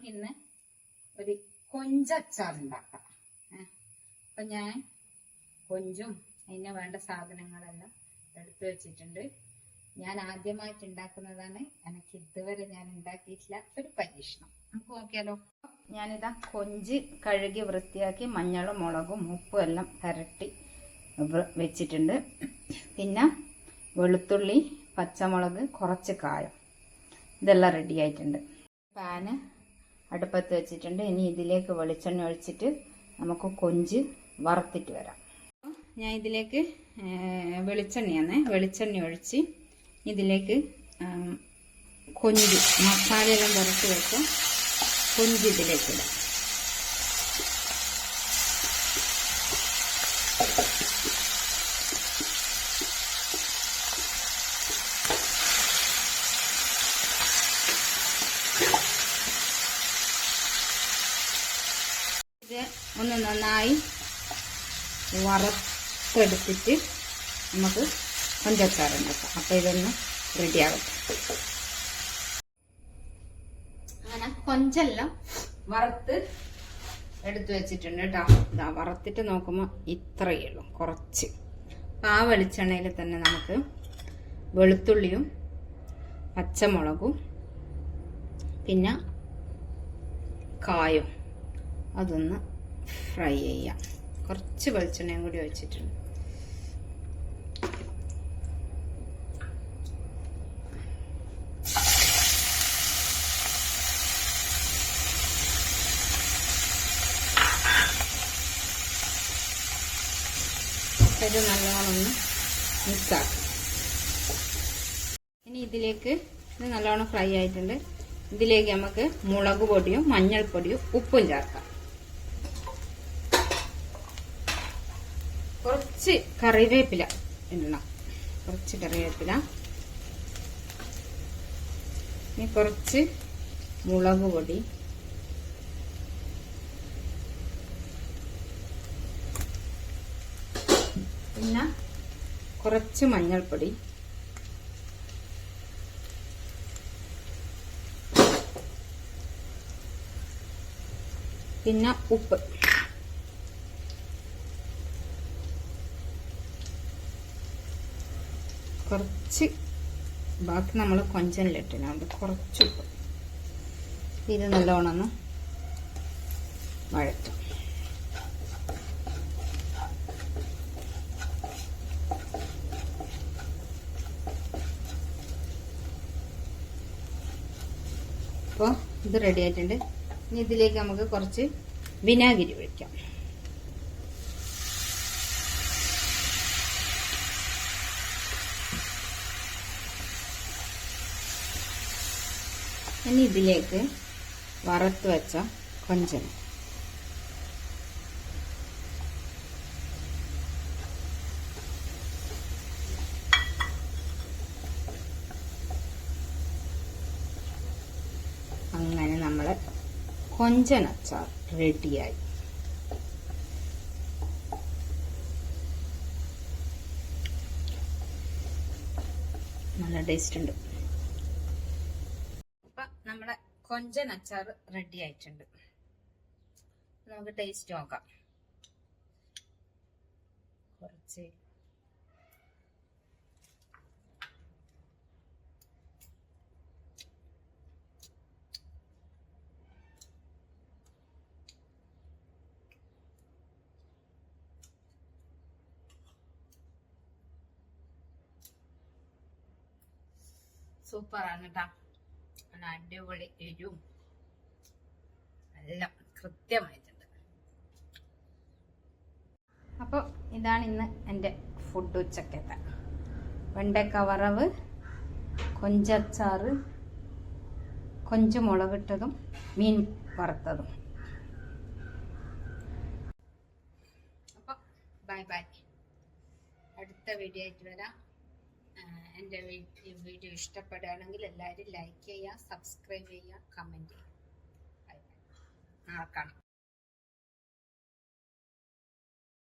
നമുക്കിന്ന് ഒരു കൊഞ്ചച്ചാർ ഉണ്ടാക്കാം. അപ്പൊ ഞാൻ കൊഞ്ചും അതിന് വേണ്ട സാധനങ്ങളെല്ലാം എടുത്തു വെച്ചിട്ടുണ്ട്. ഞാൻ ആദ്യമായിട്ട് ഉണ്ടാക്കുന്നതാണ്. എനിക്ക് ഇതുവരെ ഞാൻ ഉണ്ടാക്കിയിട്ടില്ല. ഒരു പരീക്ഷണം നമുക്ക് നോക്കിയാലോ. ഞാനിതാ കൊഞ്ച് കഴുകി വൃത്തിയാക്കി മഞ്ഞളും മുളകും ഉപ്പും എല്ലാം പുരട്ടി വെച്ചിട്ടുണ്ട്. പിന്നെ വെളുത്തുള്ളി, പച്ചമുളക്, കുറച്ച് കായം, ഇതെല്ലാം റെഡി ആയിട്ടുണ്ട്. പാന് അടുപ്പത്ത് വെച്ചിട്ടുണ്ട്. ഇനി ഇതിലേക്ക് വെളിച്ചെണ്ണ ഒഴിച്ചിട്ട് നമുക്ക് കൊഞ്ച് വറുത്തിട്ട് വരാം. ഞാൻ ഇതിലേക്ക് വെളിച്ചെണ്ണ ഒഴിച്ച് ഇതിലേക്ക് കൊഞ്ച് മസാലയെല്ലാം വറുത്ത് വെച്ച കൊഞ്ച് ഇതിലേക്ക് ഇടാം. ഇത് ഒന്ന് നന്നായി വറുത്തെടുത്തിട്ട് നമുക്ക് കൊഞ്ചച്ചാർ ഉണ്ടാക്കാം. അപ്പോൾ ഇതൊന്ന് റെഡിയാകട്ടെ. അങ്ങനെ കൊഞ്ചെല്ലാം വറുത്ത് എടുത്തു വെച്ചിട്ടുണ്ട് കേട്ടോ. ഇതാ വറുത്തിട്ട് നോക്കുമ്പോൾ ഇത്രയേ ഉള്ളൂ, കുറച്ച്. അപ്പം ആ വെളിച്ചെണ്ണയിൽ തന്നെ നമുക്ക് വെളുത്തുള്ളിയും പച്ചമുളകും പിന്നെ കായും അതൊന്ന് ഫ്രൈ ചെയ്യാം. കുറച്ച് വെളിച്ചെണ്ണയും കൂടി ഒഴിച്ചിട്ടുണ്ട്. ഇത് നല്ലോണം ഒന്ന് മിക്സാക്കും. ഇനി ഇതിലേക്ക് ഇത് നല്ലോണം ഫ്രൈ ആയിട്ടുണ്ട്. ഇതിലേക്ക് നമുക്ക് മുളക് പൊടിയും മഞ്ഞൾപ്പൊടിയും ഉപ്പും ചേർക്കാം. കുറച്ച് കറിവേപ്പില ഇടണം. കുറച്ച് കറിവേപ്പില, ഇനി കുറച്ച് മുളക് പൊടി, പിന്നെ കുറച്ച് മഞ്ഞൾപ്പൊടി, പിന്നെ ഉപ്പ്. കുറച്ച് ബാക്കി നമ്മൾ കൊഞ്ചനിലിട്ടുണ്ട്, കുറച്ച് ഉപ്പ്. ഇത് നല്ലോണം ഒന്ന് വഴറ്റും. അപ്പോൾ ഇത് റെഡി ആയിട്ടുണ്ട്. ഇനി ഇതിലേക്ക് നമുക്ക് കുറച്ച് വിനാഗിരി ഒഴിക്കാം. ഇനി ഇതിലേക്ക് വറുത്ത് വെച്ച കൊഞ്ചന്, അങ്ങനെ നമ്മളെ കൊഞ്ചനച്ചാർ റെഡിയായി. നല്ല ടേസ്റ്റ് ഉണ്ട്. നമ്മുടെ കൊഞ്ചൻ അച്ചാർ റെഡി ആയിട്ടുണ്ട്. നമുക്ക് ടേസ്റ്റ് നോക്കാം. കുറച്ച് സൂപ്പറാണ് കേട്ടോ. അടിപൊളി എരിവും എല്ലാം കൃത്യമായിട്ടുണ്ട്. അപ്പോൾ ഇതാണ് ഇന്ന് എൻ്റെ ഫുഡ് ഉച്ചക്കത്തെ. വെണ്ടക്ക വറവ്, കൊഞ്ചച്ചാറ്, കൊഞ്ച് മുളകിട്ടതും മീൻ വറുത്തതും. അപ്പോൾ ബൈ ബൈ. അടുത്ത വീഡിയോ ആയിട്ട് വരാം. എൻ്റെ വീഡിയോ ഇഷ്ടപ്പെടുകയാണെങ്കിൽ എല്ലാവരും ലൈക്ക് ചെയ്യുക, സബ്സ്ക്രൈബ് ചെയ്യുക, കമൻറ്റ് ചെയ്യുക. നാളെ കാണാം.